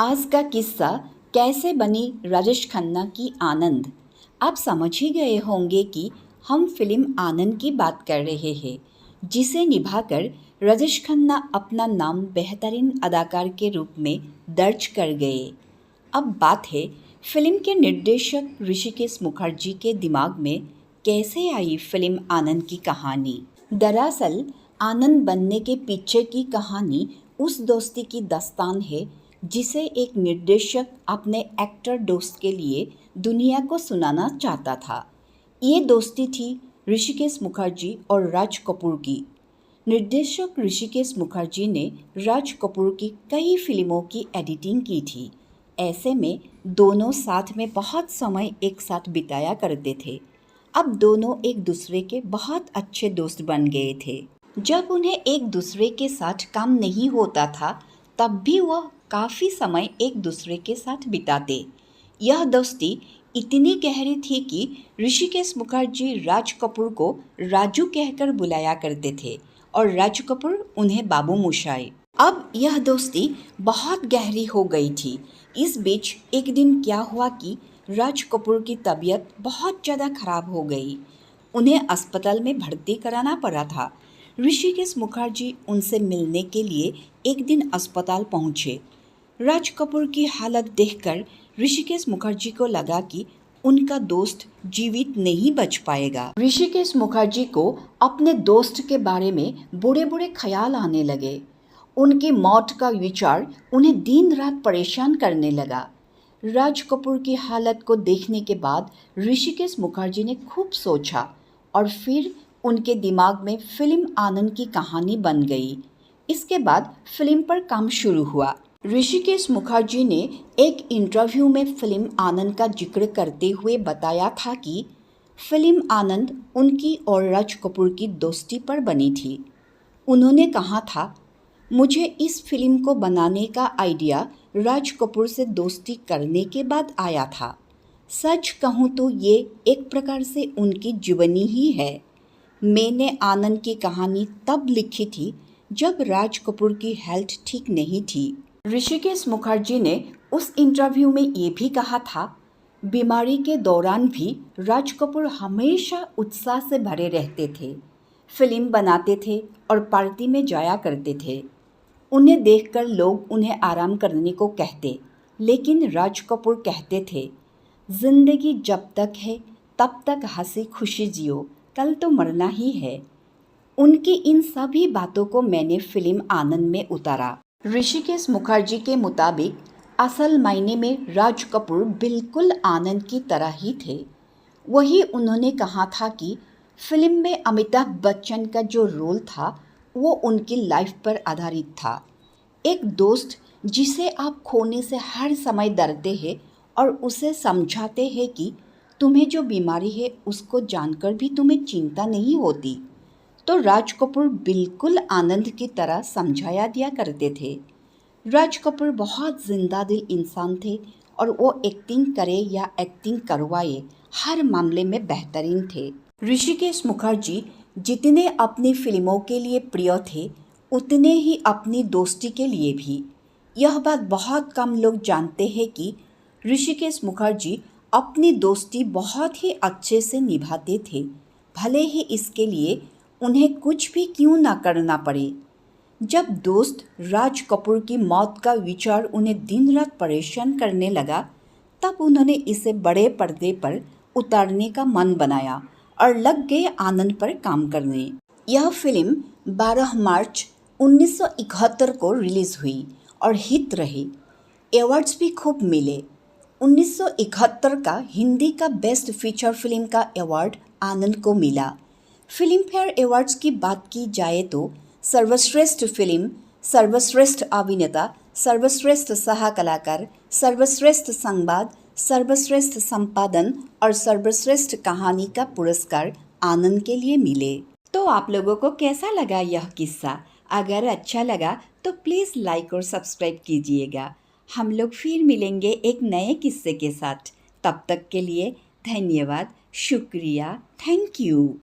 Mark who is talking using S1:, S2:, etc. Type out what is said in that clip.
S1: आज का किस्सा कैसे बनी राजेश खन्ना की आनंद। आप समझ ही गए होंगे कि हम फिल्म आनंद की बात कर रहे हैं, जिसे निभाकर राजेश खन्ना अपना नाम बेहतरीन अदाकार के रूप में दर्ज कर गए। अब बात है फिल्म के निर्देशक ऋषिकेश मुखर्जी के दिमाग में कैसे आई फिल्म आनंद की कहानी। दरअसल आनंद बनने के पीछे की कहानी उस दोस्ती की दास्तान है जिसे एक निर्देशक अपने एक्टर दोस्त के लिए दुनिया को सुनाना चाहता था। ये दोस्ती थी ऋषिकेश मुखर्जी और राज कपूर की। निर्देशक ऋषिकेश मुखर्जी ने राज कपूर की कई फिल्मों की एडिटिंग की थी। ऐसे में दोनों साथ में बहुत समय एक साथ बिताया करते थे। अब दोनों एक दूसरे के बहुत अच्छे दोस्त बन गए थे। जब उन्हें एक दूसरे के साथ काम नहीं होता था तब भी वह काफ़ी समय एक दूसरे के साथ बिताते। यह दोस्ती इतनी गहरी थी कि ऋषिकेश मुखर्जी राज कपूर को राजू कहकर बुलाया करते थे और राज कपूर उन्हें बाबू मोशाय। अब यह दोस्ती बहुत गहरी हो गई थी। इस बीच एक दिन क्या हुआ कि राज कपूर की तबीयत बहुत ज़्यादा खराब हो गई। उन्हें अस्पताल में भर्ती कराना पड़ा था। ऋषिकेश मुखर्जी उनसे मिलने के लिए एक दिन अस्पताल पहुंचे। राज कपूर की हालत देखकर ऋषिकेश मुखर्जी को लगा कि उनका दोस्त जीवित नहीं बच पाएगा। ऋषिकेश मुखर्जी को अपने दोस्त के बारे में बुरे बुरे ख्याल आने लगे। उनकी मौत का विचार उन्हें दिन रात परेशान करने लगा। राज कपूर की हालत को देखने के बाद ऋषिकेश मुखर्जी ने खूब सोचा और फिर उनके दिमाग में फिल्म आनंद की कहानी बन गई। इसके बाद फिल्म पर काम शुरू हुआ। ऋषिकेश मुखर्जी ने एक इंटरव्यू में फिल्म आनंद का जिक्र करते हुए बताया था कि फिल्म आनंद उनकी और राज कपूर की दोस्ती पर बनी थी। उन्होंने कहा था, मुझे इस फिल्म को बनाने का आइडिया राज कपूर से दोस्ती करने के बाद आया था। सच कहूँ तो ये एक प्रकार से उनकी जीवनी ही है। मैंने आनंद की कहानी तब लिखी थी जब राज कपूर की हेल्थ ठीक नहीं थी। ऋषिकेश मुखर्जी ने उस इंटरव्यू में ये भी कहा था, बीमारी के दौरान भी राज कपूर हमेशा उत्साह से भरे रहते थे। फिल्म बनाते थे और पार्टी में जाया करते थे। उन्हें देखकर लोग उन्हें आराम करने को कहते, लेकिन राज कपूर कहते थे, जिंदगी जब तक है तब तक हंसी खुशी जियो, कल तो मरना ही है। उनकी इन सभी बातों को मैंने फिल्म आनंद में उतारा। ऋषिकेश मुखर्जी के मुताबिक असल मायने में राज कपूर बिल्कुल आनंद की तरह ही थे। वही उन्होंने कहा था कि फिल्म में अमिताभ बच्चन का जो रोल था वो उनकी लाइफ पर आधारित था। एक दोस्त जिसे आप खोने से हर समय डरते हैं और उसे समझाते हैं कि तुम्हें जो बीमारी है उसको जानकर भी तुम्हें चिंता नहीं होती। तो राज कपूर बिल्कुल आनंद की तरह समझाया दिया करते थे। राज कपूर बहुत जिंदा दिल इंसान थे और वो एक्टिंग करे या एक्टिंग करवाए हर मामले में बेहतरीन थे। ऋषिकेश मुखर्जी जितने अपनी फिल्मों के लिए प्रिय थे उतने ही अपनी दोस्ती के लिए भी। यह बात बहुत कम लोग जानते हैं कि ऋषिकेश मुखर्जी अपनी दोस्ती बहुत ही अच्छे से निभाते थे, भले ही इसके लिए उन्हें कुछ भी क्यों ना करना पड़े। जब दोस्त राज कपूर की मौत का विचार उन्हें दिन रात परेशान करने लगा तब उन्होंने इसे बड़े पर्दे पर उतारने का मन बनाया और लग गए आनंद पर काम करने। यह फिल्म 12 मार्च 1971 को रिलीज़ हुई और हिट रही। अवार्ड्स भी खूब मिले। 1971 का हिंदी का बेस्ट फीचर फिल्म का अवार्ड आनंद को मिला। फिल्म फेयर अवार्ड्स की बात की जाए तो सर्वश्रेष्ठ फिल्म, सर्वश्रेष्ठ अभिनेता, सर्वश्रेष्ठ सह कलाकार, सर्वश्रेष्ठ संवाद, सर्वश्रेष्ठ संपादन और सर्वश्रेष्ठ कहानी का पुरस्कार आनंद के लिए मिले। तो आप लोगों को कैसा लगा यह किस्सा? अगर अच्छा लगा तो प्लीज़ लाइक और सब्सक्राइब कीजिएगा। हम लोग फिर मिलेंगे एक नए किस्से के साथ। तब तक के लिए धन्यवाद, शुक्रिया, थैंक यू।